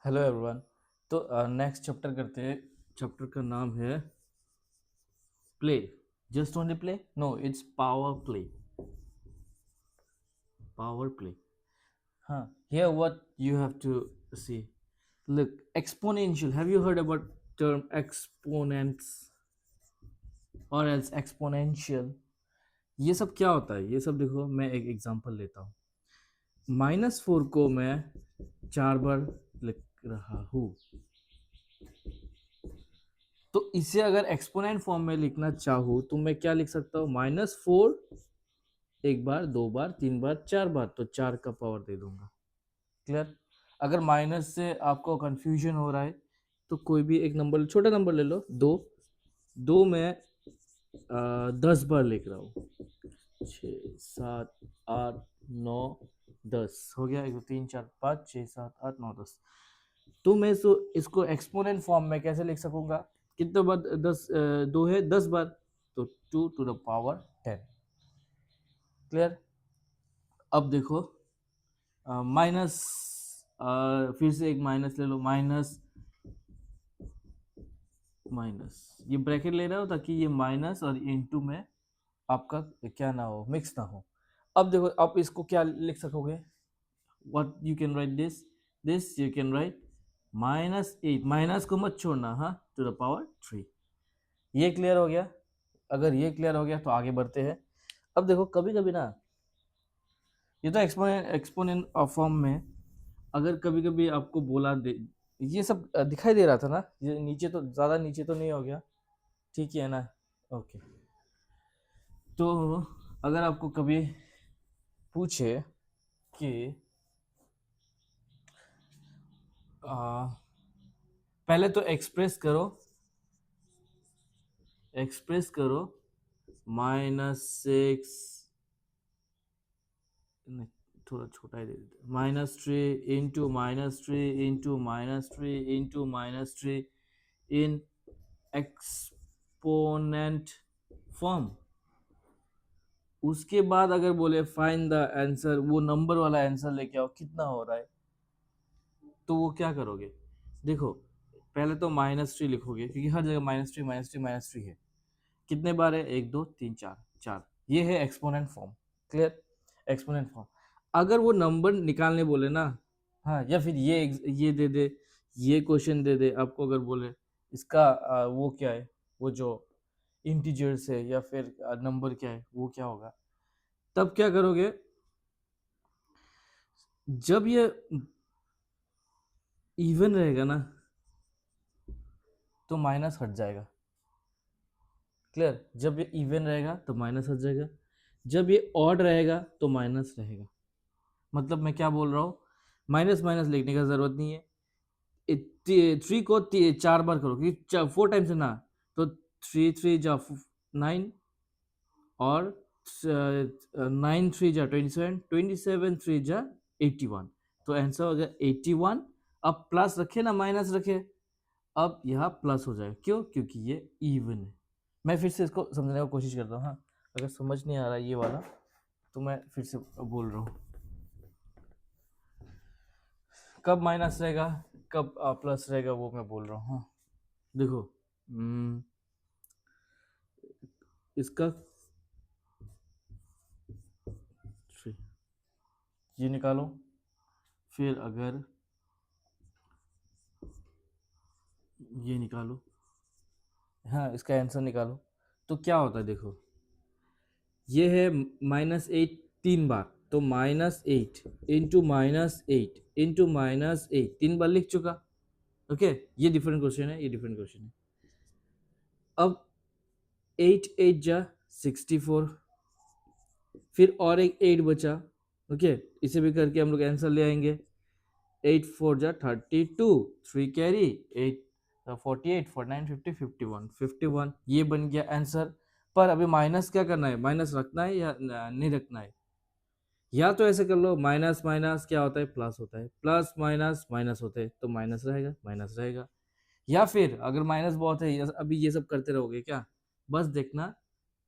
Hello everyone. तो next chapter करते हैं। चैप्टर का नाम है play. Just only play? No, it's power play. Power play. हाँ, here what you have to see. Look, exponential. Have you heard about term exponents or else exponential? ये सब क्या होता है? ये सब देखो, मैं एक एग्जांपल लेता हूँ। -4 को मैं 4 बार लिख रहा हूँ, तो इसे अगर एक्सपोनेंट फॉर्म में लिखना चाहूँ तो मैं क्या लिख सकता हूँ? -4 एक बार, 2 बार, 3 बार, 4 बार, तो 4 का पावर दे दूंगा। क्लियर? अगर माइनस से आपको कंफ्यूजन हो रहा है तो कोई भी एक नंबर, छोटा नंबर ले लो, 2। 2 में 10 बार लिख रहा हूँ। 6 7 8 9 10 हो गया। 1 2 3 4 5 6 7 8 9 10। तो मैं इसको एक्सपोनेंट फॉर्म में कैसे लिख सकूंगा? कितने बार 10? 2 है, 10 बार, तो 2 टू द पावर 10। क्लियर? अब देखो, माइनस, फिर से एक माइनस ले लो। माइनस माइनस, ये ब्रैकेट ले रहा हो ताकि ये माइनस और इनटू में आपका क्या ना हो, मिक्स ना हो। अब देखो, आप इसको क्या लिख सकोगे? What you can write this you can write -8। Minus को मत छोड़ना, हाँ, टू द पावर 3। ये क्लियर हो गया? अगर ये क्लियर हो गया तो आगे बढ़ते हैं। अब देखो, कभी कभी ना, ये तो एक्सपोनेंट फॉर्म में, अगर कभी कभी आपको बोला दे, ये सब दिखाई दे रहा था ना? ये नीचे तो ज़्यादा नीचे तो नहीं हो गया? ठीक है ना? ओके। तो अगर आपको कभी पूछे कि पहले तो एक्सप्रेस करो -6, नहीं, थोड़ा छोटा ही दे देते, -3 इंटू -3 इंटू -3 इंटू -3 इन एक्सपोनेंट फॉर्म। उसके बाद अगर बोले फाइंड द आंसर, वो नंबर वाला आंसर लेके आओ, कितना हो रहा है, तो वो क्या करोगे? देखो, पहले तो -3 लिखोगे क्योंकि हर जगह -3 -3 -3 है। कितने बार है? 1 2 3 4 4। ये है exponent form. Clear? Exponent form. अगर वो नंबर निकालने बोले ना, हाँ, या फिर ये दे दे, ये क्वेश्चन दे दे आपको, अगर बोले इसका वो क्या है, वो जो इंटीजर्स है या फिर नंबर क्या है, वो क्या होगा, तब क्या करोगे? जब ये इवन रहेगा ना तो माइनस हट जाएगा। क्लियर? जब ये इवन रहेगा तो माइनस हट जाएगा, जब ये ऑड रहेगा तो माइनस रहेगा। मतलब मैं क्या बोल रहा हूँ? माइनस माइनस लिखने का जरूरत नहीं है। 3 को 4 बार करो क्योंकि 4 टाइम्स है ना, तो 3 3 जा 9, और 9 3 जा 27, 27 3 जा 81, तो आंसर हो गया 81। अब प्लस रखे ना माइनस रखे, अब यहाँ प्लस हो जाएगा। क्यों? क्योंकि ये इवन है। मैं फिर से इसको समझने की कोशिश करता हूँ, हाँ। अगर समझ नहीं आ रहा ये वाला तो मैं फिर से बोल रहा हूँ। कब माइनस रहेगा, कब प्लस रहेगा, वो मैं बोल रहा हूँ, हाँ। देखो, इसका 3 ये निकालो, फिर अगर ये निकालो, हाँ, इसका आंसर निकालो, तो क्या होता है? देखो, ये है -8 3 बार, तो -8 इंटू -8 इंटू -8 3 बार लिख चुका। ओके, ये डिफरेंट क्वेश्चन है, ये डिफरेंट क्वेश्चन है। अब 8 8 जा 64, फिर और एक 8 बचा। ओके, इसे भी करके हम लोग आंसर ले आएंगे। 8 4 जा 32, 3 कैरी 8, 48 49 50 51 51, ये बन गया आंसर। पर अभी माइनस क्या करना है? माइनस रखना है या नहीं रखना है? या तो ऐसे कर लो, माइनस माइनस क्या होता है? प्लस होता है, प्लस माइनस माइनस होते हैं, तो माइनस रहेगा, माइनस रहेगा। या फिर अगर माइनस बहुत है, अभी ये सब करते रहोगे क्या? बस देखना,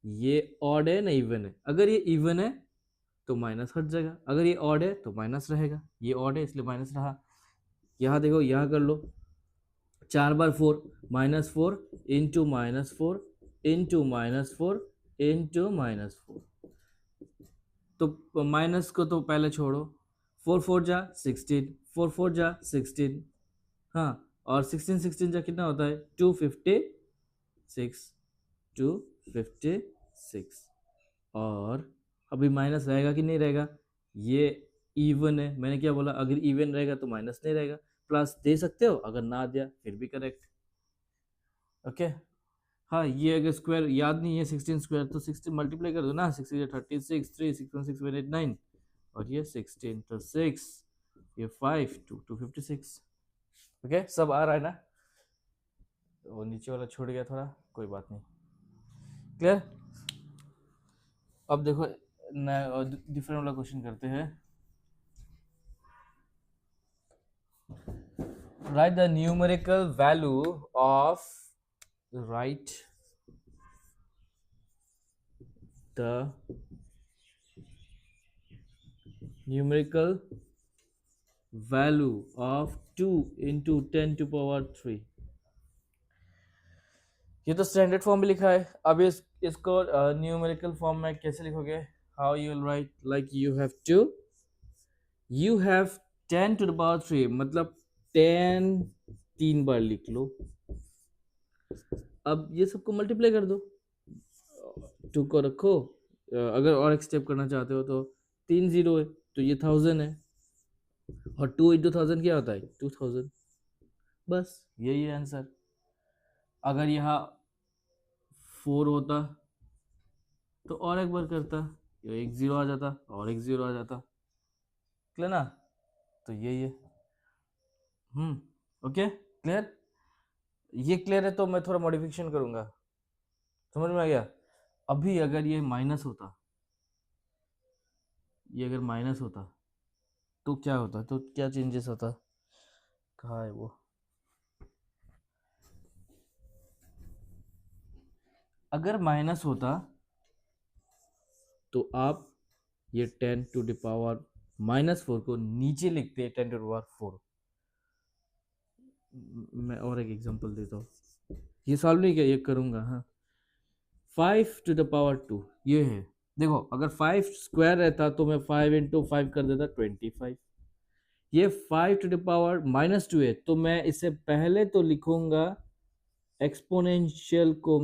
ये ऑड है ना इवन है? अगर ये इवन है तो माइनस हट जाएगा, अगर ये ऑड है तो माइनस रहेगा। ये ऑड है इसलिए माइनस रहा, यहाँ देखो, यहाँ कर लो, 4 बार 4, -4 इंटू -4 इंटू -4 इंटू -4। तो माइनस को तो पहले छोड़ो, 4 4 जा 16, 4 4 जा 16, हाँ, और 16 16 जा कितना होता है, 256, 256। और अभी माइनस रहेगा कि नहीं रहेगा, ये इवन है, मैंने क्या बोला, अगर इवन रहेगा तो माइनस नहीं रहेगा, प्लस दे सकते हो, अगर ना दिया फिर भी करेक्ट। ओके, हाँ, ये अगर स्क्वायर याद नहीं है 16 स्क्वायर, तो 16 मल्टीप्लाई कर दो ना, 6 36, 3 6 1 6 1 8 9, और ये 16 तो 6, ये 5 2 256। ओके, सब आ रहा है ना, वो नीचे वाला छूट गया थोड़ा, कोई बात नहीं, क्लियर। अब देखो नया डिफरेंट वाला क्वेश्चन करते हैं। Right the numerical value of, right the numerical value of 2 into 10⁻³ ये तो स्टैंडर्ड फॉर्म में लिखा है। अब इसको न्यूमेरिकल फॉर्म में कैसे लिखोगे, how you will write, like you have 10⁻³ मतलब 10 3 बार लिख लो। अब ये सबको मल्टीप्लाई कर दो, 2 को रखो, अगर और एक स्टेप करना चाहते हो तो 3 0 है तो ये 1000 है, और 2 इंटू 1000 क्या होता है, 2000। बस यही है आंसर। अगर यहाँ 4 होता तो और एक बार करता, ये एक 0 आ जाता और एक 0 आ जाता, क्लियर ना, तो यही है। Okay, clear. ये क्लियर है तो मैं थोड़ा मॉडिफिकेशन करूंगा, समझ में आ गया। अभी अगर ये माइनस होता, ये अगर माइनस होता तो क्या होता, तो क्या चेंजेस होता, कहाँ है वो, अगर माइनस होता तो आप ये 10⁻⁻4 को नीचे लिखते हैं 10⁻4। मैं और एक एग्जांपल देता हूँ, ये सॉल्व नहीं किया, ये करूंगा, हाँ। 5⁻2 ये है, देखो अगर 5 स्क्वायर रहता तो मैं 5 इंटू 5 कर देता 25। ये 5⁻⁻2 है तो मैं इससे पहले तो लिखूंगा एक्सपोनेंशियल को,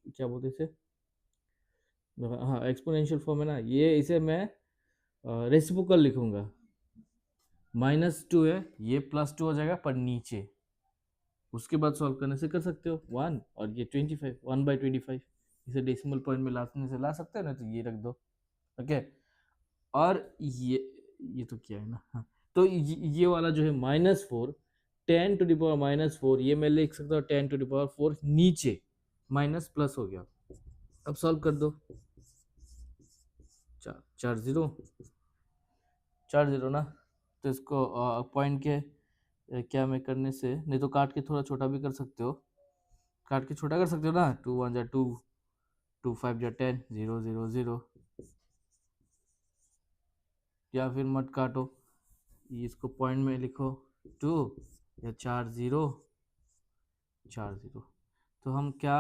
क्या बोलते इसे, हाँ एक्सपोनेंशियल फॉर्म है ना, ये इसे मैं रेसिप्रोकल लिखूंगा। -2 है, ये +2 हो जाएगा पर नीचे, उसके बाद सॉल्व करने से कर सकते हो 1, और ये 25 1/25, इसे डेसिमल पॉइंट में लाने से ला सकते हो ना, तो ये रख दो। ओके, और ये तो क्या है ना, हाँ, तो ये वाला जो है -4, 10⁻⁻4, ये मैं लिख सकता हूँ 10⁻4 नीचे, माइनस प्लस हो गया। अब सॉल्व कर दो, 4 0 4 0 ना, तो इसको पॉइंट के क्या में करने से, नहीं तो काट के थोड़ा छोटा भी कर सकते हो, काट के छोटा कर सकते हो ना, 2 1 जा 2, 2 5 जा 10, 0 0 0, या फिर मत काटो, इसको पॉइंट में लिखो 2, या 4 0 4 0। तो हम क्या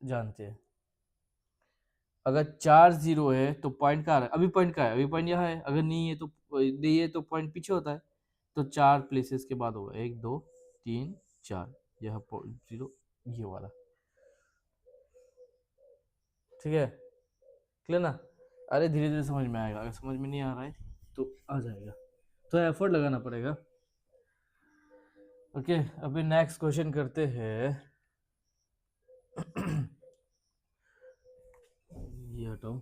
जानते हैं, अगर 4 0 है तो पॉइंट कहाँ है, अभी पॉइंट कहाँ है, अभी पॉइंट यहाँ है, अगर नहीं है तो नहीं है तो पॉइंट पीछे होता है, तो 4 प्लेसेस के बाद होगा 1 2 3 4, यह 0, ये वाला, ठीक है, क्लियर ना। अरे धीरे धीरे समझ में आएगा, अगर समझ में नहीं आ रहा है तो आ जाएगा, तो एफर्ट लगाना पड़ेगा। ओके, अभी नेक्स्ट क्वेश्चन करते हैं। ये हटाओ,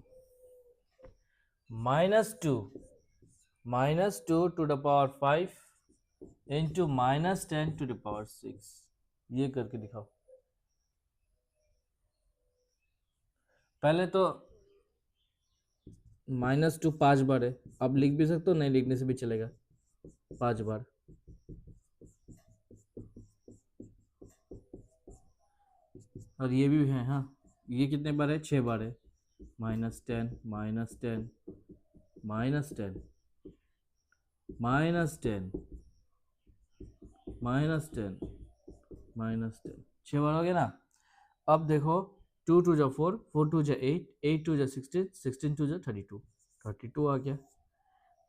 -2 -2⁵ इंटू -10⁻6, ये करके दिखाओ। पहले तो -2 5 बार है, अब लिख भी सकते हो, नहीं लिखने से भी चलेगा, 5 बार। और ये भी है, हाँ, ये कितने बार है, 6 बार है, -10 -10 -10 -10 -10 -10 6 बार हो गया ना। अब देखो 2 2 जा 4, 4 2 जा 8, 8 2 जा 16, 16 2 जा 32, 32 आ गया।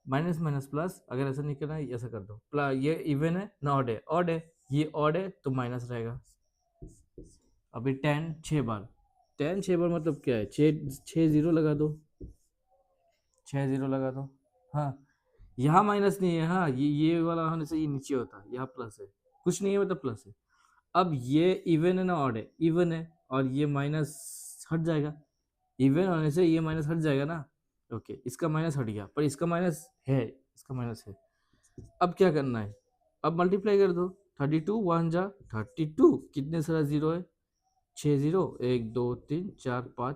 माइनस माइनस प्लस, अगर ऐसा नहीं करना है ऐसा कर दो। प्लस ये इवन है ना ऑड है, ऑड है, ये ऑड है तो माइनस रहेगा। अभी 10 6 बार, 10 6 बार मतलब क्या है, 6 जीरो लगा दो, 6 जीरो लगा दो। हाँ यहाँ माइनस नहीं है, हाँ ये वाला होने से ये नीचे होता है, यहाँ प्लस है, कुछ नहीं है मतलब प्लस है। अब ये इवन है ना ऑड है, इवन है और ये माइनस हट जाएगा, इवन होने से ये माइनस हट जाएगा ना। ओके इसका माइनस हट गया, पर इसका माइनस है, इसका माइनस है। अब क्या करना है, अब मल्टीप्लाई कर दो, 32 1 जा 32, कितने सारा जीरो है, 6 जीरो, 1 2 3 4 5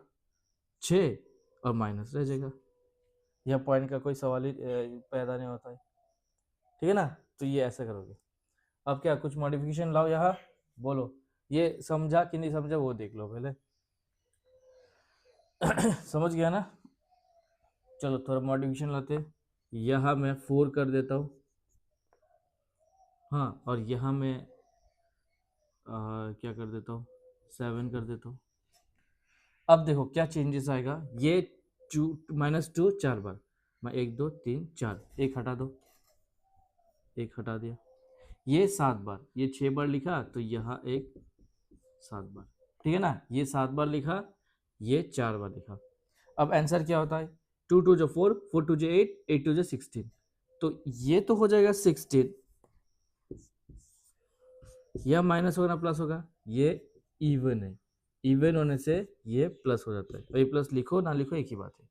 6 और माइनस रह जाएगा। यह पॉइंट का कोई सवाल ही पैदा नहीं होता है, ठीक है ना। तो ये ऐसा करोगे। अब क्या कुछ मॉडिफिकेशन लाओ यहाँ, बोलो ये समझा कि नहीं समझा वो देख लो पहले। समझ गया ना। चलो थोड़ा मॉडिफिकेशन लाते, यहाँ मैं 4 कर देता हूँ, हाँ और यहाँ मैं क्या कर देता हूँ, 7 कर देता हूँ। अब देखो क्या चेंजेस आएगा, ये टू -2 4 बार, मैं 1 2 3 4, एक हटा दो, एक हटा दिया। ये 7 बार, ये 6 बार लिखा तो यहाँ एक 7 बार, ठीक है ना। ये 7 बार लिखा, ये 4 बार लिखा। अब आंसर क्या होता है, 2 2 जो 4, 4 2 जो 8, 8 2 जो 16, तो ये तो हो जाएगा 16, यह माइनस होगा ना प्लस होगा, ये इवन है, इवन होने से ये प्लस हो जाता है, तो ये प्लस लिखो ना लिखो एक ही बात है।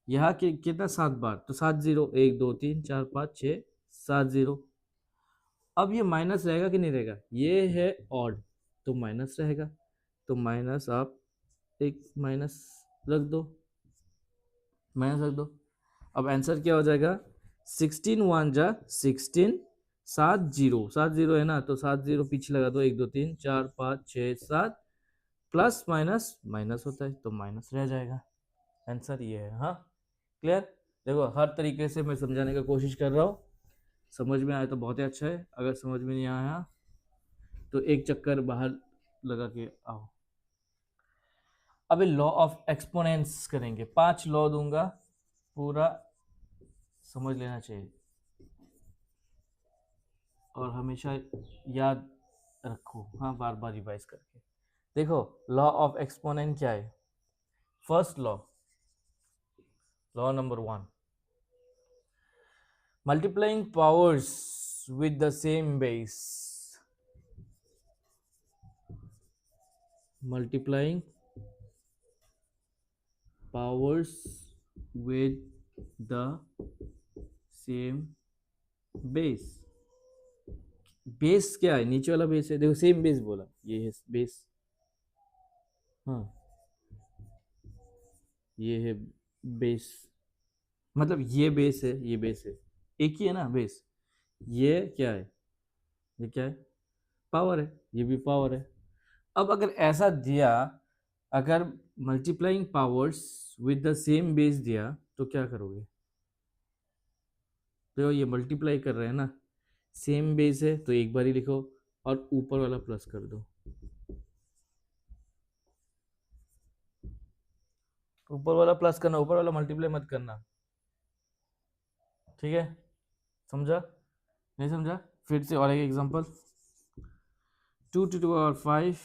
यहाँ कितना 7 बार, तो 7 जीरो, 1 2 3 4 5 6 7 जीरो। अब ये माइनस रहेगा कि नहीं रहेगा, ये है ऑड तो माइनस रहेगा, तो माइनस आप एक माइनस रख दो, माइनस रख दो। अब आंसर क्या हो जाएगा, 16 1 जा 16, 7 जीरो, 7 जीरो है ना, तो 7 जीरो पीछे लगा दो, 1 2 3 4 5 6 7, प्लस माइनस माइनस होता है तो माइनस रह जाएगा। आंसर ये है। हाँ क्लियर। देखो हर तरीके से मैं समझाने की कोशिश कर रहा हूँ, समझ में आया तो बहुत ही अच्छा है, अगर समझ में नहीं आया तो एक चक्कर बाहर लगा के आओ। अभी लॉ ऑफ एक्सपोनेंट्स करेंगे, 5 लॉ दूंगा, पूरा समझ लेना चाहिए और हमेशा याद रखो, हाँ बार बार रिवाइज करके। देखो लॉ ऑफ एक्सपोनेंट क्या है, first law, law number 1, multiplying powers with the same base, multiplying powers with the same base। Base क्या है, नीचे वाला बेस है, देखो सेम बेस बोला, ये है बेस, हाँ ये है बेस, मतलब ये बेस है, ये बेस है, एक ही है ना बेस। ये क्या है, ये क्या है, पावर है, ये भी पावर है। अब अगर ऐसा दिया, अगर multiplying powers with the same base दिया तो क्या करोगे, तो ये मल्टीप्लाई कर रहे हैं ना, सेम बेस है तो एक बार ही लिखो और ऊपर वाला प्लस कर दो, ऊपर वाला प्लस करना, ऊपर वाला मल्टीप्लाई मत करना, ठीक है। समझा नहीं समझा, फिर से और एक example, 2 to the power 5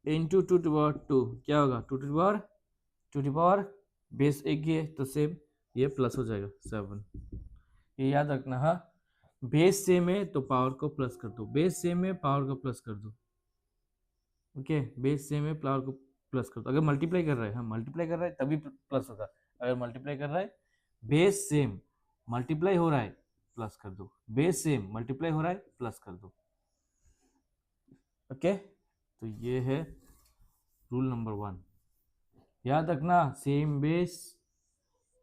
into 2 to the power 2 क्या होगा, 2 to the power, 2 to the power base एक ही है तो सेम, ये प्लस हो जाएगा 7। ये याद रखना, हाँ बेस सेम है तो पावर को प्लस कर दो, बेस सेम है पावर को प्लस कर दो, ओके बेस सेम है पावर को प्लस कर दो। अगर मल्टीप्लाई कर रहा है, हाँ मल्टीप्लाई कर रहा है तभी प्लस होगा, अगर मल्टीप्लाई कर रहा है, बेस सेम मल्टीप्लाई हो रहा है प्लस कर दो, बेस सेम मल्टीप्लाई हो रहा है प्लस कर दो, ओके। तो ये है रूल नंबर 1, याद रखना, सेम बेस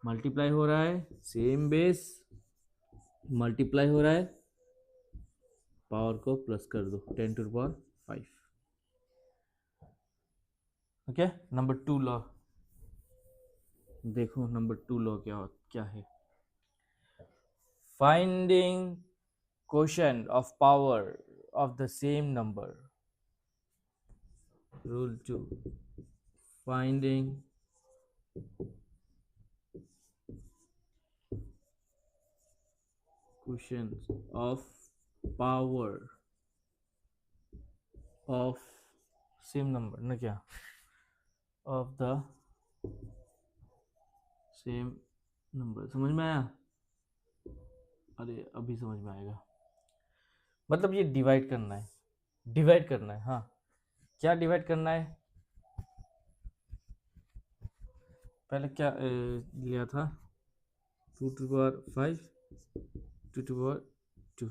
मल्टीप्लाई हो रहा है, सेम बेस मल्टीप्लाई हो रहा है, पावर को प्लस कर दो, 10 to the power 5, okay. Number 2 law देखो, नंबर 2 लॉ क्या क्या है, finding quotient of power of the same number. Rule 2, finding quotients of power of same number ना क्या, of the same number. समझ में आया? अरे अभी समझ में आएगा. मतलब ये डिवाइड करना है, डिवाइड करना है. हाँ, क्या डिवाइड करना है? पहले क्या लिया था? 2 to the power 5, 2 to the power 2.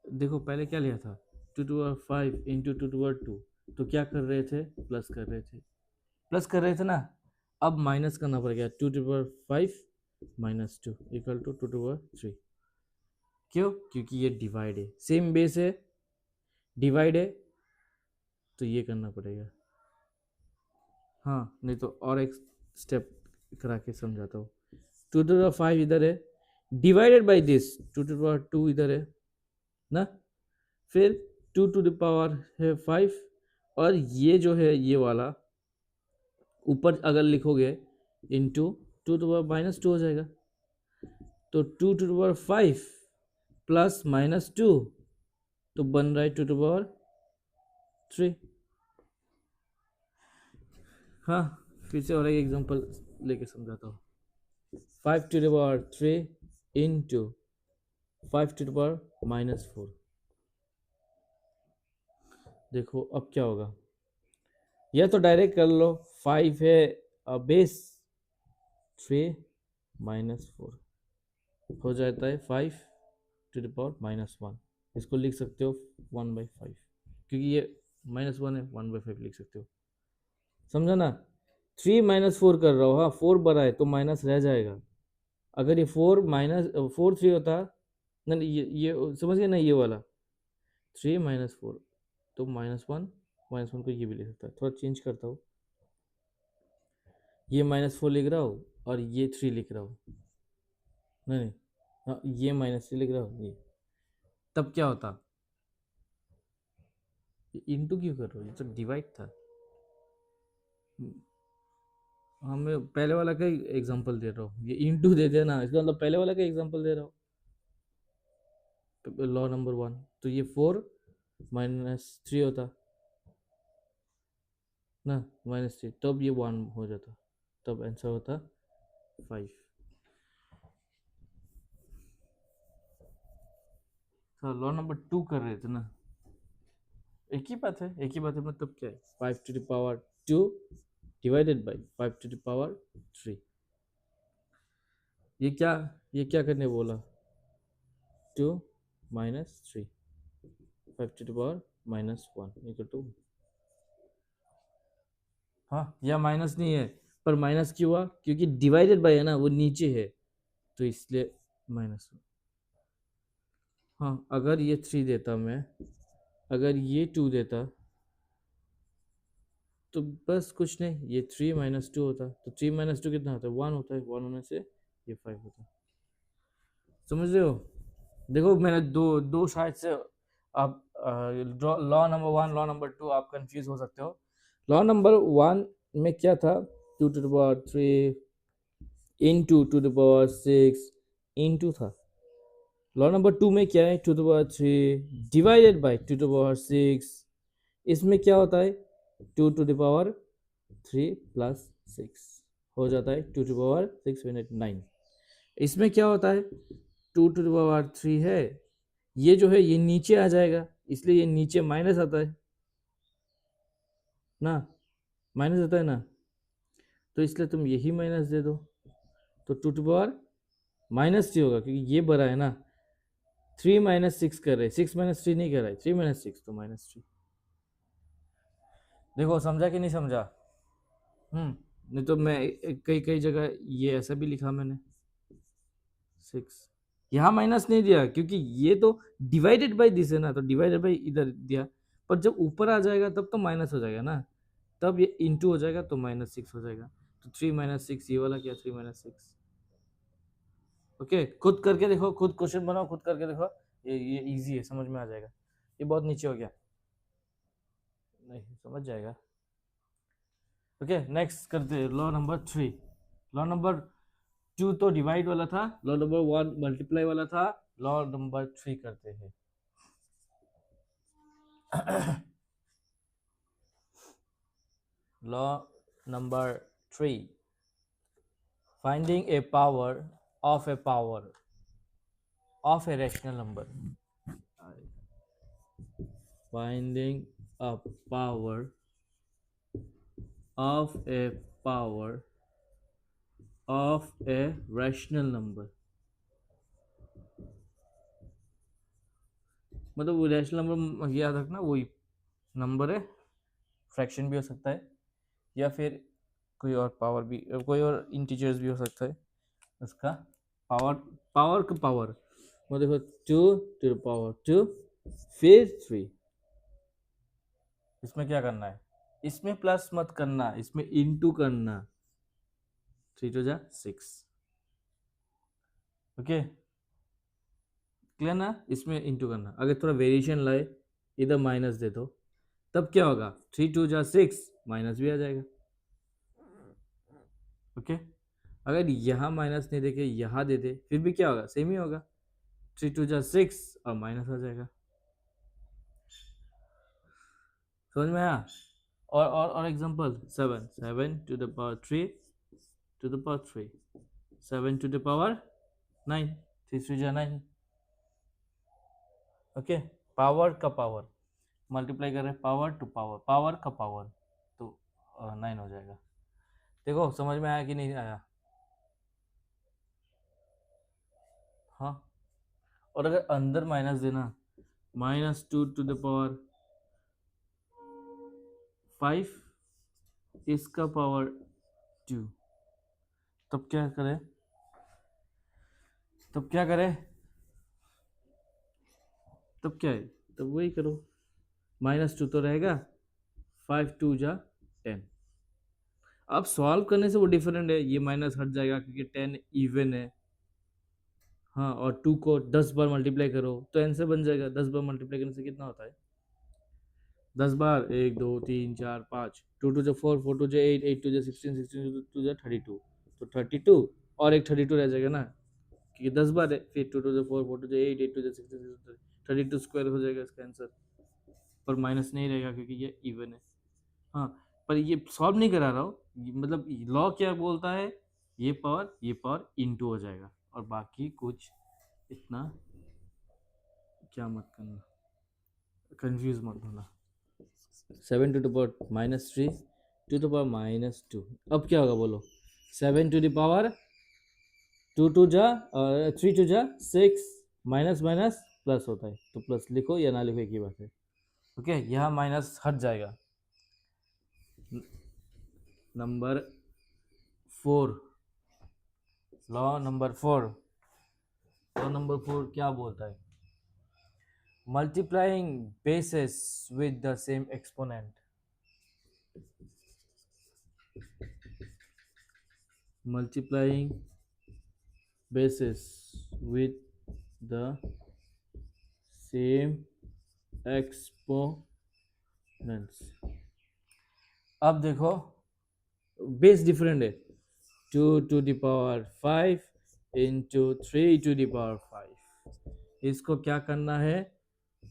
देखो पहले क्या लिया था? 2 to the power 5 into 2 to the power 2. तो क्या कर रहे थे? प्लस कर रहे थे, प्लस कर रहे थे ना. अब माइनस करना पड़ गया. 2 to the power 5 minus 2 equal to 2 to the power 3. क्यों? क्योंकि ये डिवाइड है, सेम बेस है, डिवाइड है, तो ये करना पड़ेगा. हाँ, नहीं तो और एक स्टेप करा के समझाता हूँ. 2 to the power 5 इधर है, divided by this 2 to the power 2 इधर है ना. फिर 2 to the power है 5, और ये जो है ये वाला ऊपर अगर लिखोगे into 2 to the power minus 2 हो जाएगा. तो 2 to the power 5 plus minus 2, तो बन रहा है 2 to the power 3. हाँ, फिर से और एक एग्जांपल लेके समझाता हूँ. 5 to the power 3 into 5 to the power minus 4. देखो अब क्या होगा, या तो डायरेक्ट कर लो. 5 है बेस, 3 माइनस 4 हो जाता है 5 to the power माइनस 1. इसको लिख सकते हो 1/5, क्योंकि ये माइनस 1 है, 1/5 लिख सकते हो. समझा ना? 3 माइनस 4 कर रहा हो. हाँ, 4 बड़ा है तो माइनस रह जाएगा. अगर ये 4 माइनस 4 3 होता ना, ये समझ गए ना, ये वाला 3 माइनस 4 तो -1 को ये भी लिख सकता है. थोड़ा चेंज करता हूँ, ये -4 लिख रहा हूँ और ये 3 लिख रहा हूँ. नहीं, हाँ, ये -3 लिख रहा हूँ. ये तब क्या होता? इंटू क्यों कर रहा हूँ? ये तो डिवाइड था. मैं पहले वाला का एग्जांपल दे रहा हूँ. ये इंटू दे देना, इसका मतलब पहले वाला का एग्जांपल दे रहा हूँ. लॉ नंबर 1, तो ये 4 -3 होता ना, -3, तब ये 1 हो जाता, तब आंसर होता 5. हाँ, लॉ नंबर 2 कर रहे थे ना. एक ही बात है, एक ही बात है. मतलब क्या है? 5 to the power 2 divided by 5 to the power 3. ये क्या करने बोला? 2 minus 3, 5 to the power minus 1 equal to. हाँ, या माइनस नहीं है, पर माइनस क्यों हुआ? क्योंकि डिवाइडेड बाई है ना, वो नीचे है, तो इसलिए माइनस. हाँ, अगर ये 3 देता मैं, अगर ये 2 देता, तो बस कुछ नहीं, ये 3 माइनस 2 होता. तो 3 माइनस 2 कितना होता है? 1 होता है. 1 होने से ये 5 होता है. समझ रहे हो? देखो मैंने दो साइड से, आप लॉ नंबर 1 लॉ नंबर 2 आप कंफ्यूज हो सकते हो. लॉ नंबर 1 में क्या था? 2 to the power 3 into 2 to the power 6 into था. लॉ नंबर 2 में क्या है? 2 to the power 3 divided by 2 to the power 6. इसमें क्या होता है? 2 to the power 3 प्लस 6 हो जाता है 2 to the power 6 मिनट 9. इसमें क्या होता है? 2 to the power 3 है, ये जो है ये नीचे आ जाएगा, इसलिए ये नीचे माइनस आता है ना, माइनस आता है ना, तो इसलिए तुम यही माइनस दे दो. तो 2 to the power माइनस 3 होगा, क्योंकि ये बड़ा है ना. 3 माइनस 6 कर रहे, 6 माइनस 3 नहीं कर रहा है, 3 माइनस 6 तो -3. देखो समझा कि नहीं समझा? नहीं तो मैं कई कई जगह ये ऐसा भी लिखा मैंने 6, यहाँ माइनस नहीं दिया क्योंकि ये तो डिवाइडेड बाई दिस है ना, तो डिवाइडेड बाई इधर दिया. पर जब ऊपर आ जाएगा तब तो माइनस हो जाएगा ना, तब ये इंटू हो जाएगा तो -6 हो जाएगा. तो 3 माइनस 6, ये वाला क्या? 3 माइनस 6. ओके, खुद करके देखो, खुद क्वेश्चन बनाओ, खुद करके देखो. ये इजी है, समझ में आ जाएगा। ये बहुत नीचे हो गया, नहीं समझ जाएगा। ओके नेक्स्ट करते हैं लॉ नंबर 3। लॉ नंबर 2 तो डिवाइड वाला था, लॉ नंबर 1 मल्टीप्लाई वाला था, लॉ नंबर 3 करते हैं। Law number 3, finding a power of a power of a rational number, finding a power of a power of a rational number, मतलब वो rational number याद रखना, वही नंबर है, फ्रैक्शन भी हो सकता है या फिर कोई और पावर भी, कोई और इंटीजर्स भी हो सकता है। उसका पावर, पावर का पावर, वो देखो 2 टू द पावर 2 फिर 3। इसमें क्या करना है, इसमें प्लस मत करना, इसमें इनटू करना, 3 टू जा 6। ओके क्लियर ना, इसमें इनटू करना। अगर थोड़ा वेरिएशन लाए, इधर माइनस दे दो, तब क्या होगा, 3 टू जा 6 माइनस भी आ जाएगा। ओके अगर यहाँ माइनस नहीं देके यहाँ दे दे, फिर भी क्या होगा, सेम ही होगा, 3 टू जा 6 और माइनस आ जाएगा। समझ में आया। और example 7 to the power 3 to the power 3, 7 to the power 9, 3 3 जा 9। ओके पावर का पावर मल्टीप्लाई कर रहे हैं, पावर टू पावर, पावर का पावर, तो 9 हो जाएगा। देखो समझ में आया कि नहीं आया। हाँ और अगर अंदर माइनस देना, -2 टू द पावर 5 इसका पावर 2, तब क्या करें, तब क्या करें, तब क्या है, तब वही करो, -2 तो रहेगा, 5 2 जा 10। अब सॉल्व करने से वो डिफरेंट है, ये माइनस हट जाएगा क्योंकि 10 इवन है। हाँ और 2 को 10 बार मल्टीप्लाई करो तो आंसर बन जाएगा। 10 बार मल्टीप्लाई करने से कितना होता है, 10 बार 1 2 3 4 5, 2 2 जा 4 4 2 जा 8 8 2 जा 16 16 2 जा 32, तो 32 और एक 32 रह जाएगा ना, क्योंकि 10 बार है। फिर 2 2 जा 4 4 2 जा 8 8 2 जा 16 32 स्क्वायर हो जाएगा इसका आंसर, पर माइनस नहीं रहेगा क्योंकि ये इवन है। हाँ पर ये सॉल्व नहीं करा रहा हूँ, मतलब लॉ क्या बोलता है, ये पावर इनटू हो जाएगा, और बाकी कुछ इतना क्या मत करना, कंफ्यूज मत होना। 7 to the power -3 to the power -2, अब क्या होगा बोलो, 7 टू द पावर 2 टू जा 3 टू जा 6, माइनस माइनस प्लस होता है, तो प्लस लिखो या ना लिखो एक ही बात है। ओके यहाँ माइनस हट जाएगा। Number 4, law number 4, law number 4 क्या बोलता है, multiplying bases with the same exponent, multiplying bases with the same exponents। अब देखो बेस डिफरेंट है, 2 to the power 5 into 3 to the power 5। इसको क्या करना है,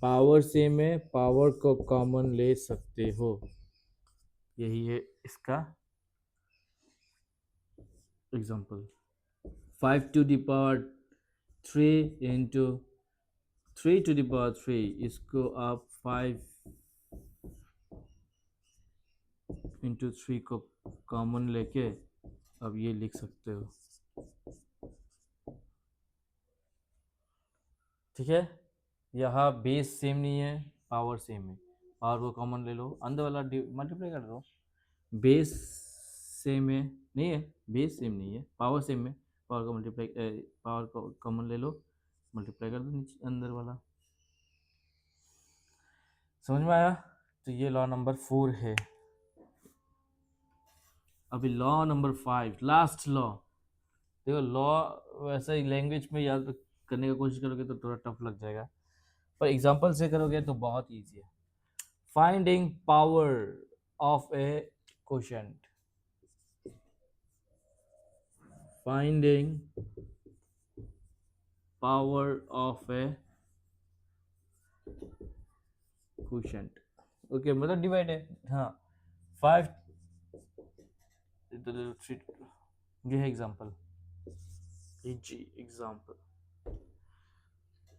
पावर सेम है, पावर को कॉमन ले सकते हो, यही है इसका example. 5 to the power 3 into 3 to the power 3, इसको आप 5 इंटू 3 को कॉमन लेके अब ये लिख सकते हो। ठीक है यहाँ बेस सेम नहीं है, पावर सेम है, पावर को कॉमन ले लो, अंदर वाला मल्टीप्लाई कर दो। बेस सेम है, नहीं है, बेस सेम नहीं है, पावर सेम है, पावर को मल्टीप्लाई, पावर को कॉमन ले लो, मल्टीप्लाई कर दो नीचे अंदर वाला। समझ में आया। तो ये लॉ नंबर 4 है। अभी लॉ नंबर 5, लास्ट लॉ। देखो लॉ वैसे ही लैंग्वेज में याद करने का कोशिश करोगे तो थोड़ा टफ लग जाएगा, पर एग्जांपल से करोगे तो बहुत इजी है। Finding power of A quotient, finding power of A quotient. Okay, मतलब डिवाइड है। हाँ, 5 ये है एग्जांपल, जी एग्जांपल।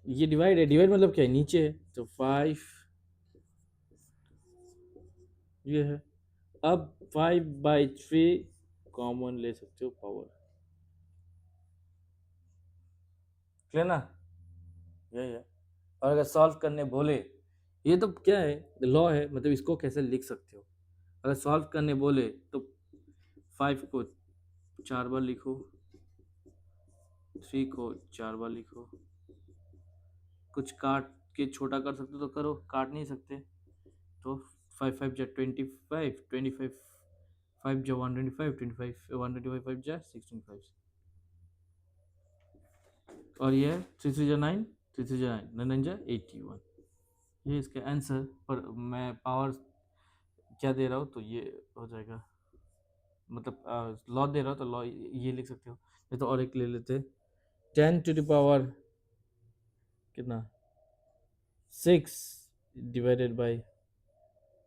ये डिवाइड है, डिवाइड मतलब क्या है, नीचे है तो 5 ये है। अब 5/3 कॉमन ले सकते हो पावर, क्लियर ना, यही है। और अगर सॉल्व करने बोले, ये तो क्या है, लॉ है, मतलब इसको कैसे लिख सकते हो। अगर सॉल्व करने बोले तो 5 को 4 बार लिखो, 3 को 4 बार लिखो। कुछ काट के छोटा कर सकते हो तो करो, काट नहीं सकते तो 5 5 जा 25, 25 5 जा 125, 25 125 5 जा 16 5, और ये 3 3 जा 9, 3 3 जा 9, 9 9 जा 81। ये इसका आंसर। पर मैं पावर क्या दे रहा हूँ तो ये हो जाएगा, मतलब लॉ दे रहा हूँ तो लॉ ये लिख सकते हो। ये तो और एक ले लेते, 10⁻, कितना, 6 डिवाइडेड बाय,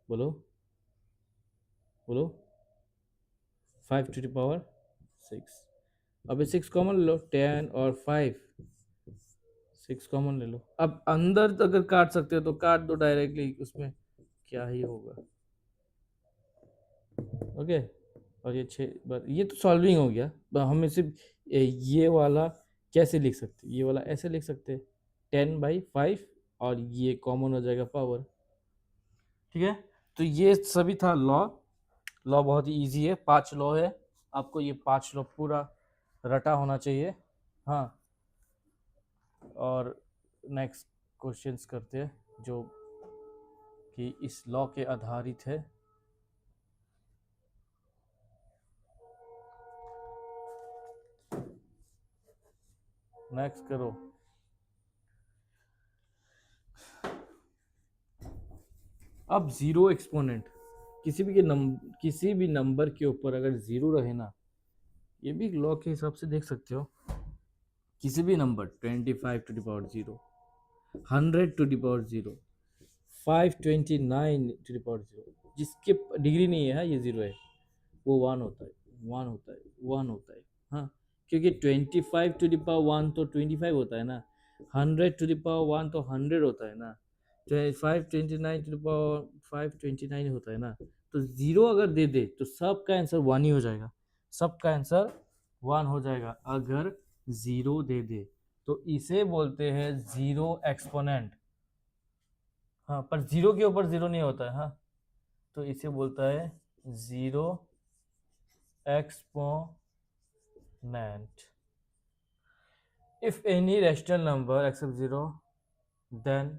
बोलो बोलो, 5⁻6। अभी 6 कॉमन ले लो, 10 और 5, 6 कॉमन ले लो। अब अंदर अगर काट सकते हो तो काट दो डायरेक्टली, उसमें क्या ही होगा। ओके, और ये 6 बार, ये तो सॉल्विंग हो गया। हमें सिर्फ ये वाला कैसे लिख सकते, ये वाला ऐसे लिख सकते, 10/5, और ये कॉमन हो जाएगा पावर। ठीक है, तो ये सभी था लॉ। लॉ बहुत ही ईजी है, 5 लॉ है, आपको ये 5 लॉ पूरा रटा होना चाहिए। हाँ, और नेक्स्ट क्वेश्चंस करते हैं जो कि इस लॉ के आधारित है। नेक्स्ट करो। अब जीरो एक्सपोनेंट, किसी भी नंबर के ऊपर अगर जीरो रहे ना, ये भी लॉ के हिसाब से देख सकते हो। किसी भी नंबर 25⁻0, 100⁻0, 529⁻0, जिसके डिग्री नहीं है, ये जीरो है, वो वन होता है, वन होता है, वन होता है। हाँ, क्योंकि 25⁻1 तो 25 होता है ना, 100⁻1 तो 100 होता है ना, 529 होता है ना। तो जीरो अगर दे दे तो सबका आंसर वन ही हो जाएगा, सबका आंसर वन हो जाएगा अगर जीरो दे दे, तो इसे बोलते हैं जीरो एक्सपोनेंट। हाँ, पर जीरो के ऊपर जीरो नहीं होता है। हाँ, तो इसे बोलता है zero exponent. If any rational number except zero, then,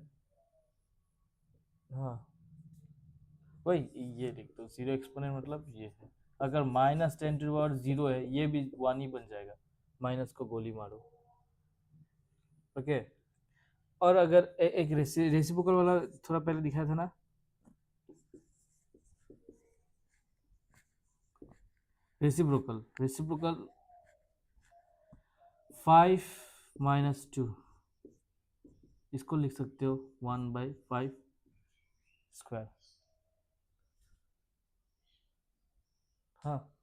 हाँ वही ये लिख दो, जीरो एक्सपोनेंट मतलब ये है। अगर -10⁻0 है, ये भी वन ही बन जाएगा, माइनस को गोली मारो। ओके, और अगर एक रेसिप्रोकल वाला थोड़ा पहले दिखाया था ना, रेसिप्रोकल, रेसिप्रोकल 5 - 2, इसको लिख सकते हो 1/5 स्क्वायर। हाँ,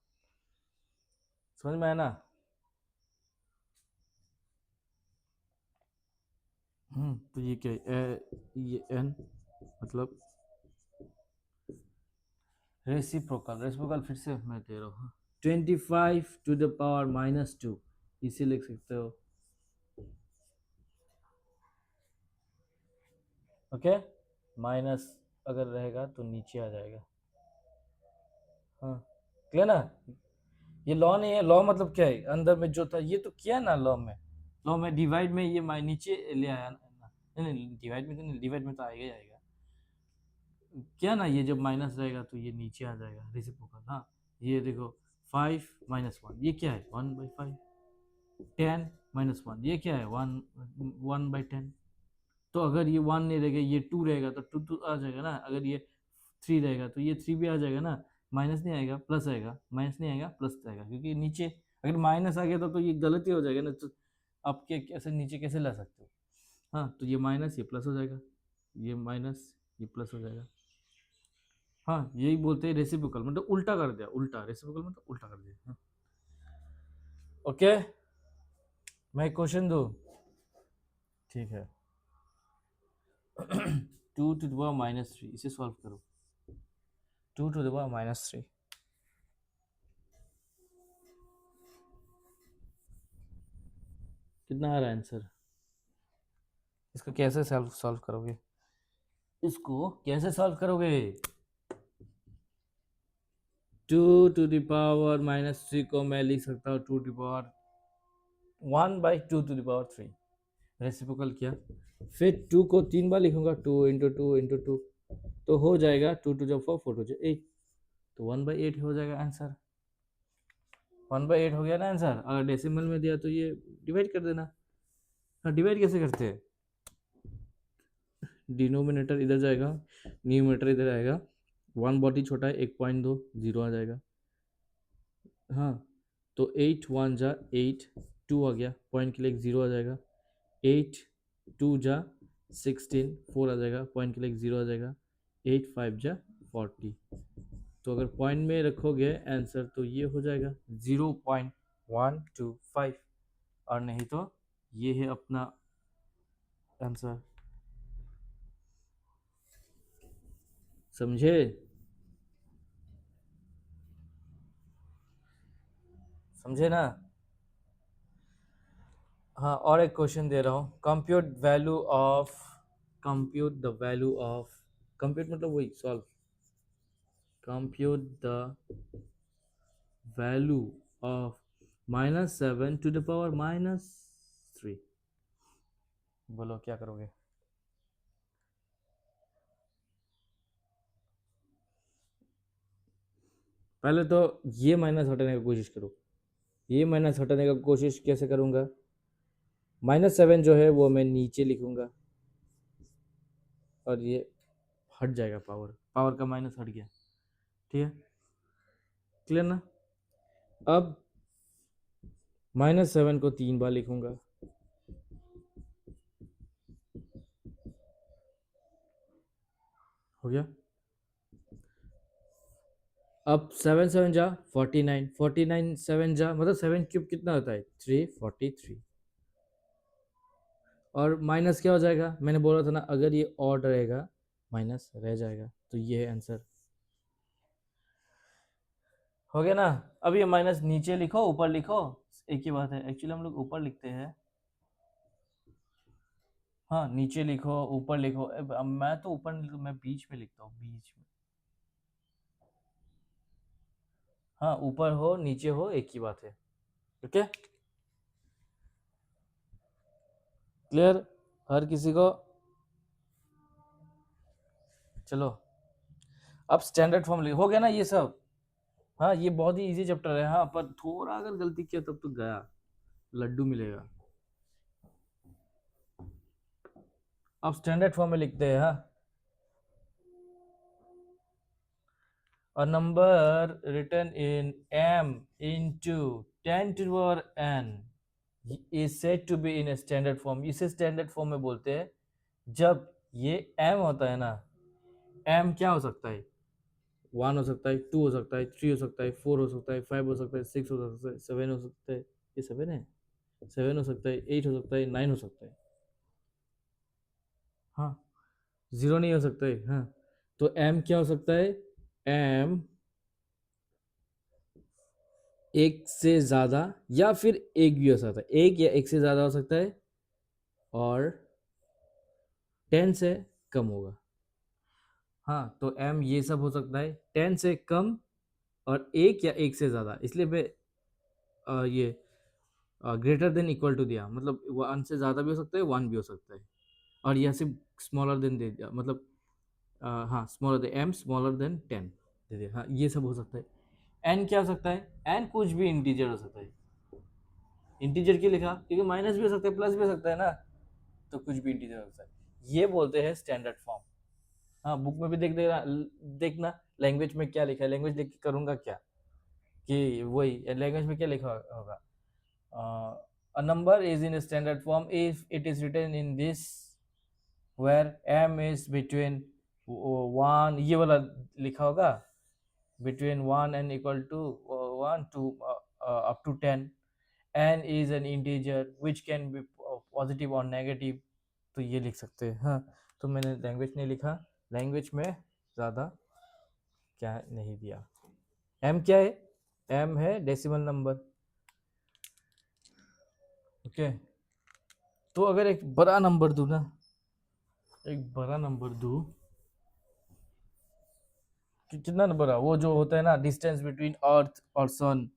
समझ में आया ना। तो ये क्या है, ये n मतलब रेसिप्रोकल, रेसिप्रोकल फिर से मैं दे रहा हूँ, 25⁻², इसे लिख सकते हो। ओके, माइनस अगर रहेगा तो नीचे आ जाएगा। हाँ, क्लियर ना। ये लॉ नहीं है, लॉ मतलब क्या है, अंदर में जो था ये तो किया ना लॉ में, लॉ में डिवाइड में ये नीचे ले आया ना। नहीं नहीं, डिवाइड में तो नहीं, डिवाइड में तो आएगा ही आएगा। क्या ना, ये जब माइनस रहेगा तो ये नीचे आ जाएगा रेसिप्रोकल। हाँ, ये देखो 5 - 1, ये क्या है 1/5, 10 - 1, ये क्या है 1/10, तो अगर ये 1 नहीं रहेगा, ये 2 रहेगा तो 2 आ जाएगा ना, अगर ये 3 रहेगा तो ये 3 भी आ जाएगा ना, माइनस नहीं आएगा प्लस आएगा, माइनस नहीं आएगा प्लस आएगा, क्योंकि नीचे अगर माइनस आ गया तो ये गलती हो जाएगा ना, तो आप क्या कैसे नीचे कैसे ला सकते हो। हाँ, तो ये माइनस ये प्लस हो जाएगा, ये माइनस ये प्लस हो जाएगा। हाँ, यही बोलते हैं रेसिप्रोकल, मतलब उल्टा कर दिया, उल्टा रेसिप्रोकल मतलब उल्टा कर दिया। हाँ। ओके, मैं एक क्वेश्चन दूँ? ठीक है। 2 टू द पावर माइनस 3, इसे सॉल्व करो। 2 टू द पावर माइनस 3 कितना आ रहा है आंसर? इसको कैसे सॉल्व सॉल्व करोगे? इसको कैसे सॉल्व करोगे? 2 टू द पावर माइनस 3 को मैं लिख सकता हूँ 2 to power 1/2 to the power 3, reciprocal किया, फिर 2 को 3 बार लिखूंगा, 2 इंटू 2 इंटू 2, तो हो जाएगा 2 टू जब 4 4 टू जब 8, तो 1/8 हो जाएगा आंसर। 1/8 हो गया ना आंसर। अगर डेसिमल में दिया तो ये डिवाइड कर देना। हाँ, डिवाइड कैसे करते हैं? डिनोमिनेटर इधर जाएगा, न्यूमिनेटर इधर आएगा, 1 बहुत ही छोटा है, 1.2 जीरो आ जाएगा। हाँ, तो 8 1 जा 8, 2 आ गया, पॉइंट के लिए एक जीरो आ जाएगा, 8 2 जा 16, 4 आ जाएगा, पॉइंट के लिए एक जीरो आ जाएगा, 8 5 जा 40। तो अगर पॉइंट में रखोगे आंसर तो ये हो जाएगा 0.125, और नहीं तो ये है अपना आंसर। समझे? समझे ना? हाँ, और एक क्वेश्चन दे रहा हूँ, compute the value of, compute मतलब वही solve, compute the value of -7 to the power -3। बोलो क्या करोगे? पहले तो ये माइनस हटाने की कोशिश करो। ये माइनस हटाने का कोशिश कैसे करूँगा? -7 जो है वो मैं नीचे लिखूँगा, और ये हट जाएगा, पावर पावर का माइनस हट गया। ठीक है, क्लियर ना? अब -7 को 3 बार लिखूँगा, हो गया। अब 7 7 जा 49, 49 7 जा मतलब 7 क्यूब कितना होता है? 343। और माइनस क्या हो जाएगा? मैंने बोला था ना, अगर ये ऑड रहेगा माइनस रह जाएगा, तो ये है आंसर। हो गया ना? अब ये माइनस नीचे लिखो ऊपर लिखो, एक ही बात है, एक्चुअली हम लोग ऊपर लिखते हैं। हाँ, नीचे लिखो ऊपर लिखो, अब मैं तो ऊपर नहीं लिखता, मैं बीच में लिखता हूँ, बीच में। हाँ, ऊपर हो नीचे हो एक ही बात है। ओके, क्लियर हर किसी को? चलो, अब स्टैंडर्ड फॉर्म हो गया ना ये सब। हाँ, ये बहुत ही इजी चैप्टर है। हाँ, पर थोड़ा अगर गलती किया तब तो गया, लड्डू मिलेगा। अब स्टैंडर्ड फॉर्म में लिखते हैं। हाँ, a number written in m into 10 to the power n is said to be in a standard form। इसे स्टैंडर्ड फॉर्म में बोलते हैं जब ये m होता है ना, m क्या हो सकता है? 1 हो सकता है, 2 हो सकता है, 3 हो सकता है, 4 हो सकता है, 5 हो सकता है, 6 हो सकता है, 7 हो सकता है, ये 7 है, 7 हो सकता है, 8 हो सकता है, 9 हो सकता है। हाँ, 0 नहीं हो सकता है। हाँ, तो m क्या हो सकता है? m एक से ज़्यादा या फिर एक भी हो सकता है, एक या एक से ज़्यादा हो सकता है, और 10 से कम होगा। हाँ, तो m ये सब हो सकता है, 10 से कम और एक या एक से ज़्यादा, इसलिए मैं ये ग्रेटर देन इक्वल टू दिया, मतलब 1 से ज़्यादा भी हो सकता है, 1 भी हो सकता है, और यहाँ से स्मॉलर देन दे दिया, मतलब हाँ, smaller than m smaller than 10 दे दिया। हाँ, ये सब हो सकता है। n क्या हो सकता है? n कुछ भी इंटीजर हो सकता है। इंटीजर क्यों लिखा? क्योंकि माइनस भी हो सकता है, प्लस भी हो सकता है ना, तो कुछ भी इंटीजर हो सकता है। ये बोलते हैं स्टैंडर्ड फॉर्म। हाँ, बुक में भी देखना लैंग्वेज में क्या लिखा है। लैंग्वेज लिख के करूँगा क्या कि वही लैंग्वेज में क्या लिखा होगा, a number is in a standard form if it is written in this where m is between 1, ये वाला लिखा होगा, between 1 and equal to 1 to up to 10, n is an integer which can be positive or negative, तो ये लिख सकते हैं। हाँ, तो मैंने लैंग्वेज नहीं लिखा, लैंग्वेज में ज़्यादा क्या नहीं दिया। m क्या है, m है डेसिमल नंबर। ओके, तो अगर एक बड़ा नंबर दूँ ना, एक बड़ा नंबर दूँ कि कितना नंबर है वो जो होता है ना डिस्टेंस बिटवीन अर्थ और सन,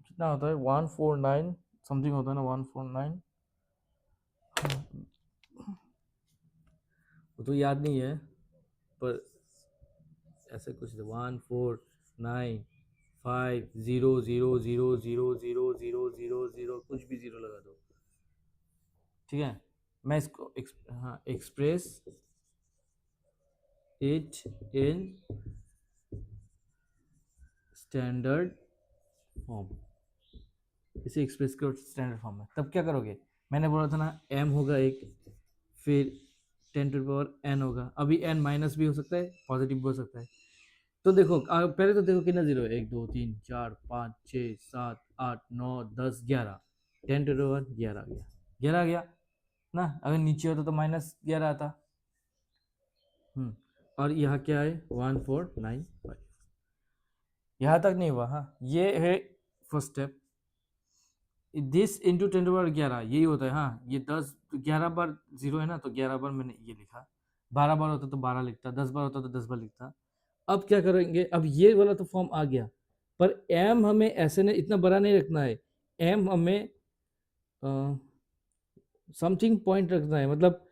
कितना होता है 149 समथिंग होता है ना 149, वो तो याद नहीं है पर ऐसे कुछ 1495000000000 कुछ भी जीरो लगा दो, ठीक है। मैं इसको हाँ express it in standard form, इसे एक्सप्रेस करो स्टैंडर्ड फॉर्म में। तब क्या करोगे, मैंने बोला था ना m होगा एक, फिर 10 टू पावर n होगा। अभी n माइनस भी हो सकता है, पॉजिटिव भी हो सकता है। तो देखो पहले तो देखो कितना जीरो है, 1 2 3 4 5 6 7 8 9 10 11, 10 टू पावर 11 आ गया, 11 आ गया ना। अगर नीचे होता तो -11 आता। और यहाँ क्या है 1495, यहाँ तक नहीं हुआ। हाँ, ये है first step. This into 10 to power 11 यही होता है। हाँ, ये 11 बार जीरो है ना, तो 11 बार मैंने ये लिखा। 12 बार होता तो 12 लिखता, 10 बार होता तो 10 बार लिखता। अब क्या करेंगे, अब ये वाला तो फॉर्म आ गया, पर एम हमें ऐसे नहीं, इतना बड़ा नहीं रखना है। एम हमें समथिंग पॉइंट रखना है, मतलब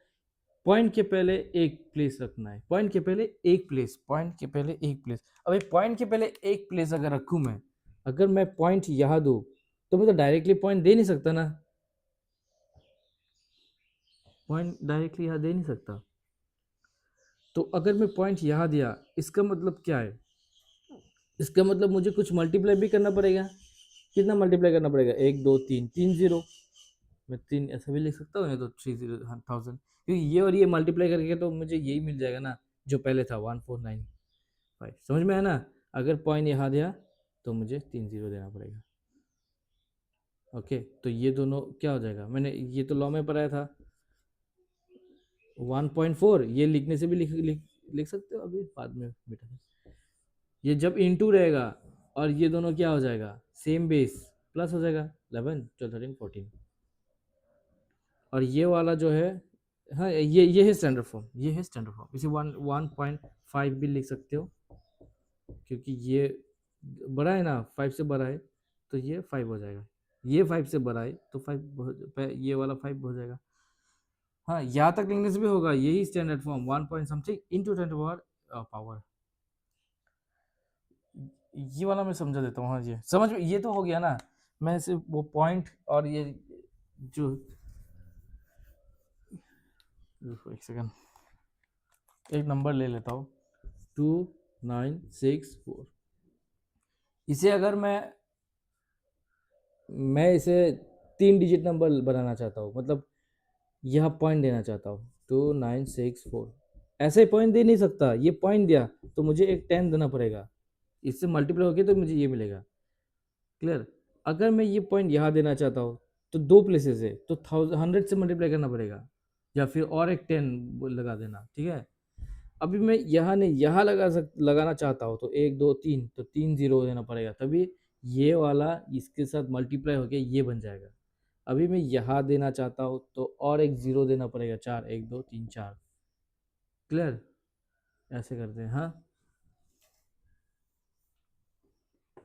पॉइंट के पहले एक प्लेस रखना है, पॉइंट के पहले एक प्लेस, पॉइंट के पहले एक प्लेस। अब पॉइंट के पहले एक प्लेस अगर रखूँ मैं, अगर मैं पॉइंट यहाँ दूँ तो मैं तो डायरेक्टली पॉइंट दे नहीं सकता ना, पॉइंट डायरेक्टली यहाँ दे नहीं सकता। तो अगर मैं पॉइंट यहाँ दिया, इसका मतलब क्या है, इसका मतलब मुझे कुछ मल्टीप्लाई भी करना पड़ेगा। कितना मल्टीप्लाई करना पड़ेगा, 1 2 3 3 जीरो, मैं 3 ऐसा भी लिख सकता हूँ, नहीं तो 300000, क्योंकि ये और ये मल्टीप्लाई करके तो मुझे यही मिल जाएगा ना जो पहले था 1495। समझ में आया ना। अगर पॉइंट यहाँ दिया तो मुझे 3 जीरो देना पड़ेगा। ओके, तो ये दोनों क्या हो जाएगा, मैंने ये तो लॉ में पढ़ाया था 1.4, ये लिखने से भी लिख सकते हो, अभी बाद में बेटा। ये जब इनटू रहेगा और ये दोनों क्या हो जाएगा, सेम बेस प्लस हो जाएगा 11 12 13 14। और ये वाला जो है, हाँ ये है स्टैंडर्ड फॉर्म, ये है स्टैंडर्ड फॉर्म। इसे 1.5 भी लिख सकते हो, क्योंकि ये बड़ा है ना, 5 से बड़ा है तो ये 5 हो जाएगा। ये 5 से बड़ा है तो 5, ये वाला 5 हो जाएगा। हाँ, यहाँ तक लिखने से भी होगा, यही standard form 1 point something into 10 power. ये वाला मैं समझा देता हूँ। हाँ, ये समझ में, ये तो हो गया ना। मैं सिर्फ वो पॉइंट और ये जो, एक सेकंड, एक नंबर ले लेता हूँ 2964। इसे अगर मैं इसे 3 डिजिट नंबर बनाना चाहता हूँ, मतलब यह पॉइंट देना चाहता हूँ 2964, ऐसे ही पॉइंट दे नहीं सकता। ये पॉइंट दिया तो मुझे एक 10 देना पड़ेगा, इससे मल्टीप्लाई होगी तो मुझे ये मिलेगा। क्लियर। अगर मैं ये पॉइंट यहाँ देना चाहता हूँ तो 2 प्लेसेस है, तो 100 से मल्टीप्लाई करना पड़ेगा, या फिर और एक 10 लगा देना, ठीक है। अभी मैं यहाँ नहीं, यहाँ लगाना चाहता हूँ तो 1 2 3, तो 3 जीरो देना पड़ेगा, तभी ये वाला इसके साथ मल्टीप्लाई होके ये बन जाएगा। अभी मैं यहाँ देना चाहता हूँ तो और एक जीरो देना पड़ेगा, 4 1 2 3 4। क्लियर, ऐसे करते हैं। हाँ,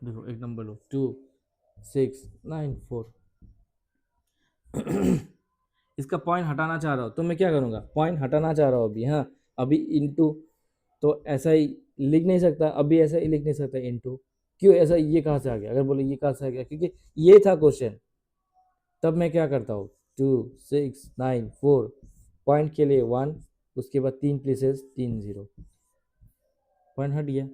देखो एक नंबर लो 2694। इसका पॉइंट हटाना चाह रहा हूँ तो मैं क्या करूँगा, पॉइंट हटाना चाह रहा हूँ अभी। हाँ, अभी इनटू तो ऐसा ही लिख नहीं सकता, अभी ऐसा ही लिख नहीं सकता इनटू। क्यों ऐसा, ये कहाँ से आ गया, अगर बोले ये कहाँ से आ गया, क्योंकि ये था क्वेश्चन। तब मैं क्या करता हूँ 2694 पॉइंट के लिए 1, उसके बाद 3 प्लेसेस 3 0, पॉइंट हट गया,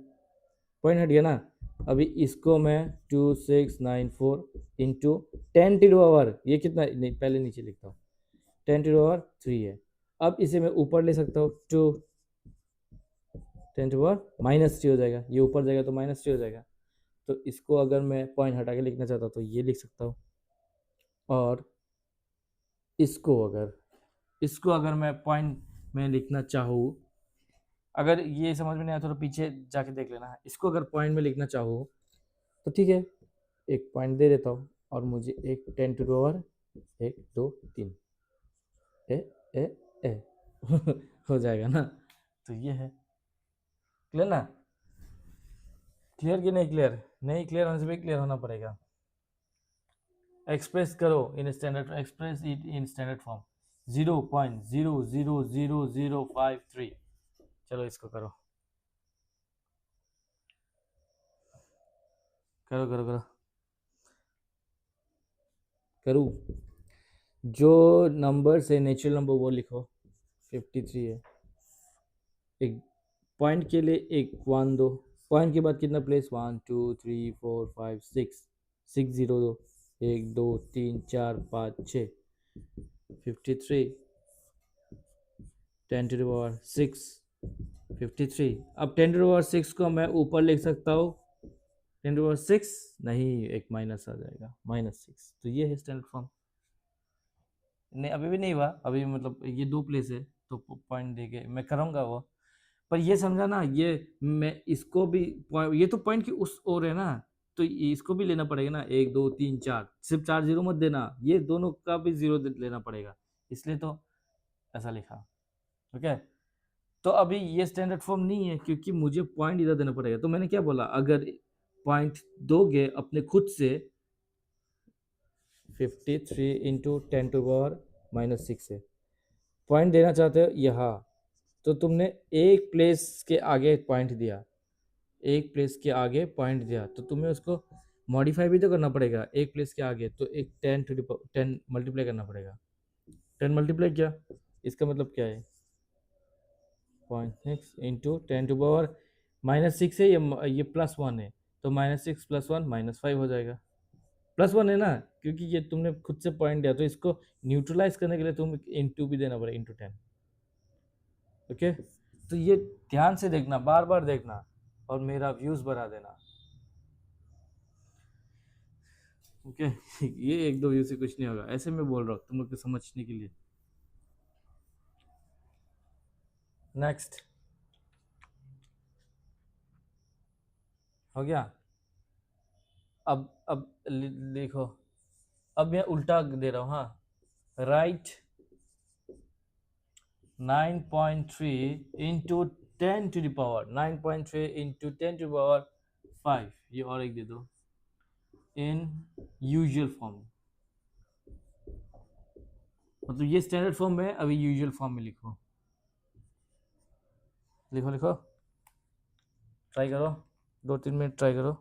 पॉइंट हट गया ना। अभी इसको मैं 2694 इंटू 10⁻, ये कितना, नहीं पहले नीचे लिखता हूँ, 10⁻³ है। अब इसे मैं ऊपर ले सकता हूँ, 2 10⁻³ हो जाएगा, ये ऊपर जाएगा तो -3 हो जाएगा। तो इसको अगर मैं पॉइंट हटा के लिखना चाहता हूँ तो ये लिख सकता हूँ। और इसको अगर मैं पॉइंट में लिखना चाहूँ, अगर ये समझ में नहीं आया तो पीछे जाके देख लेना है। इसको अगर पॉइंट में लिखना चाहूँ तो ठीक है, एक पॉइंट दे देता हूँ और मुझे एक 10⁻, 1 2 3 ए ए ए हो जाएगा ना। तो ये है, क्लियर ना, क्लियर कि नहीं क्लियर, नहीं क्लियर होने से भी क्लियर होना पड़ेगा। एक्सप्रेस करो in standard, express it in standard form, 0.000053। चलो इसको करो करो करो करो करूँ। जो नंबर से नेचुरल नंबर वो लिखो, 53 है। एक पॉइंट के लिए एक 1 दो, पॉइंट के बाद कितना प्लेस, 1 2 3 4 5 6, 6 0 दो, 1 2 3 4 5 6, 53 10⁻6 53। अब 10⁻6 को मैं ऊपर लिख सकता हूँ, 10⁻6 नहीं, एक माइनस आ जाएगा, -6। तो ये है स्टैंडर्ड फॉर्म। नहीं अभी भी नहीं हुआ, अभी मतलब ये 2 प्लेस है तो पॉइंट दे के मैं करूँगा वो। पर ये समझा ना, ये मैं इसको भी ये तो पॉइंट की उस ओर है ना, तो इसको भी लेना पड़ेगा ना, 1 2 3 4, सिर्फ 4 0 मत देना, ये दोनों का भी 0 लेना पड़ेगा, इसलिए तो ऐसा लिखा। ओके, तो अभी ये स्टैंडर्ड फॉर्म नहीं है क्योंकि मुझे पॉइंट इधर देना पड़ेगा। तो मैंने क्या बोला, अगर पॉइंट दोगे अपने खुद से, 53 इंटू 10⁻6 है, पॉइंट देना चाहते हो यहाँ, तो तुमने एक प्लेस के आगे पॉइंट दिया, एक प्लेस के आगे पॉइंट दिया, तो तुम्हें उसको मॉडिफाई भी तो करना पड़ेगा। एक प्लेस के आगे तो एक 10 मल्टीप्लाई करना पड़ेगा, 10 मल्टीप्लाई किया, इसका मतलब क्या है, 0.6 इंटू 10⁻6 है, ये +1 है, तो -6 + 1 -5 हो जाएगा। +1 है ना, क्योंकि ये तुमने खुद से पॉइंट दिया, तो इसको न्यूट्रलाइज करने के लिए तुम इंटू भी देना पड़ेगा, इंटू 10। ओके, तो ये ध्यान से देखना, बार बार देखना और मेरा व्यूज बढ़ा देना। ओके ये 1 2 व्यू से कुछ नहीं होगा, ऐसे मैं बोल रहा हूँ तुम लोग को समझने के लिए। नेक्स्ट हो गया। अब देखो, अब मैं उल्टा दे रहा हूँ, हाँ, राइट 9.3 इंटू 10⁻, 9.3 इंटू 10⁻5, ये और एक दे दो इन यूजुअल फॉर्म, मतलब ये स्टैंडर्ड फॉर्म में, अभी यूजुअल फॉर्म में लिखो, लिखो लिखो, ट्राई करो, 2 3 मिनट ट्राई करो।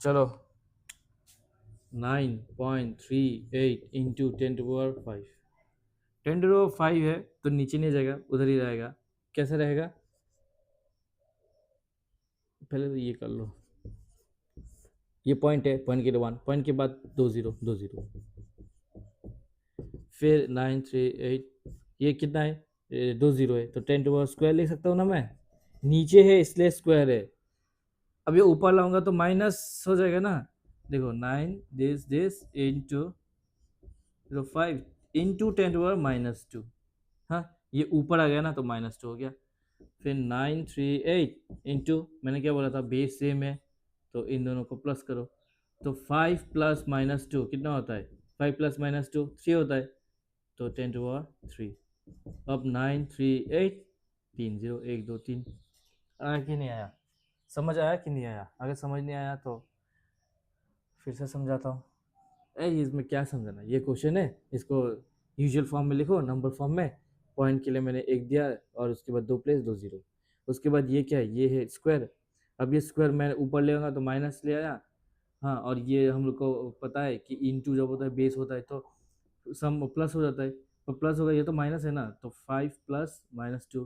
चलो 9.38 इंटू 10⁻5, 10⁻5 है तो नीचे नहीं जाएगा, उधर ही रहेगा। कैसे रहेगा, पहले तो ये कर लो, ये पॉइंट है, पॉइंट के लिए 1, पॉइंट के बाद 2 0 2 0, फिर 938, ये कितना है, 2 0 है, तो 10⁻² लिख सकता हूँ ना मैं, नीचे है इसलिए स्क्वायर है। अब ये ऊपर लाऊंगा तो माइनस हो जाएगा ना, देखो 9 दिस इंटू 5 इंटू 10⁻², हाँ ये ऊपर आ गया ना तो -2 हो गया। फिर 938 इंटू, मैंने क्या बोला था, बेस सेम है तो इन दोनों को प्लस करो, तो 5 + -2 कितना होता है, 5 + -2 3 होता है, तो 10⁻3। अब 938 3 0 1 2 3, आया कि नहीं आया, समझ आया कि नहीं आया, अगर समझ नहीं आया तो फिर से समझाता हूँ। इसमें क्या समझाना, ये क्वेश्चन है, इसको यूजुअल फॉर्म में लिखो, नंबर फॉर्म में, पॉइंट के लिए मैंने 1 दिया और उसके बाद 2 प्लेस 2 0, उसके बाद ये क्या है, ये है स्क्वायर। अब ये स्क्वायर मैं ऊपर ले आऊँगा तो माइनस ले आया, हाँ, और ये हम लोग को पता है कि इंटू जब होता है बेस होता है तो सम प्लस हो जाता है, तो प्लस होगा, ये तो माइनस है ना, तो 5 प्लस माइनस 2,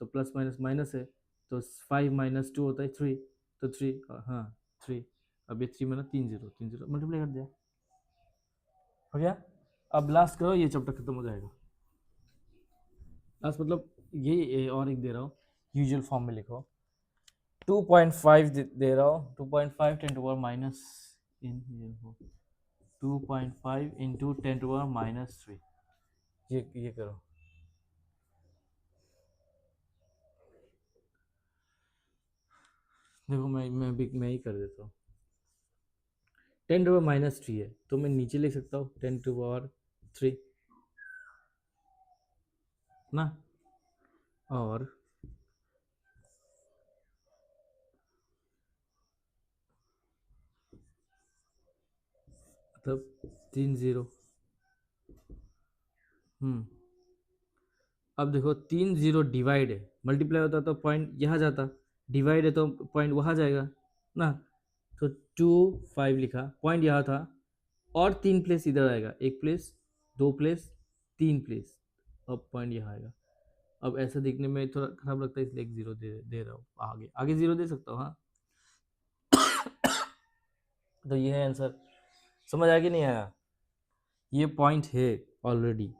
तो प्लस माइनस माइनस है, तो 5 माइनस 2 होता है 3, तो 3, हाँ 3, अब ये 3 में ना 3 जीरो, 3 जीरो मल्टीप्लाई कर दिया, हो गया। अब लास्ट करो, ये चैप्टर खत्म हो जाएगा। लास्ट मतलब ये और एक दे रहा हूँ, यूजुअल फॉर्म में लिखो, 2.5 दे रहा हूँ, 2.5 10 टू पावर माइनस इन 2.5 इंटू 10 टू पावर माइनस 3, ये करो। देखो मैं ही कर देता हूँ। 10 टू पावर माइनस 3 है, तो मैं नीचे लिख सकता हूँ 10 टू पावर 3 ना, और मतलब 3 जीरो। अब देखो 3 जीरो डिवाइड है, मल्टीप्लाई होता तो पॉइंट यहाँ जाता, डिवाइड है तो पॉइंट वहाँ जाएगा ना, तो 2 5 लिखा, पॉइंट यहाँ था, और 3 प्लेस इधर आएगा, 1 प्लेस 2 प्लेस 3 प्लेस, अब पॉइंट यहाँ आएगा। अब ऐसा दिखने में थोड़ा खराब लगता है, इसलिए एक जीरो दे रहा हूँ, आगे आगे जीरो दे सकता हूँ, हाँ। तो ये है आंसर, समझ आया कि नहीं आया? ये पॉइंट है ऑलरेडी,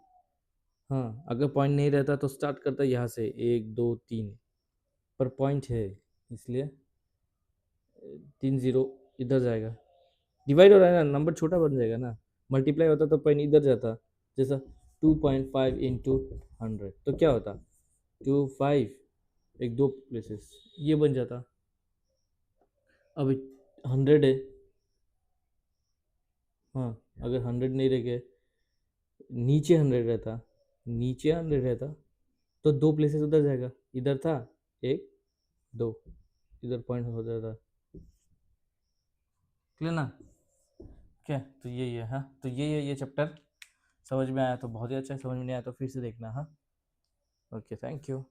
हाँ, अगर पॉइंट नहीं रहता तो स्टार्ट करता यहाँ से 1 2 3, पर पॉइंट है, इसलिए 3 जीरो इधर जाएगा, डिवाइड हो रहा है ना, नंबर छोटा बन जाएगा ना, मल्टीप्लाई होता तो पॉइंट इधर जाता, जैसा 2.5 इंटू 100, तो क्या होता, 2 5, एक दो प्लेसेस ये बन जाता। अब 100 है, हाँ, अगर 100 नहीं रह गए, नीचे 100 रहता, नीचे 100 रहता, तो दो प्लेसेस उधर जाएगा, इधर था 1 2, इधर पॉइंट हो जाता, क्लियर ना? क्या, तो यही है, हाँ, तो यही है ये चैप्टर। समझ में आया तो बहुत ही अच्छा है, समझ में नहीं आया तो फिर से देखना, हाँ। Okay, thank you.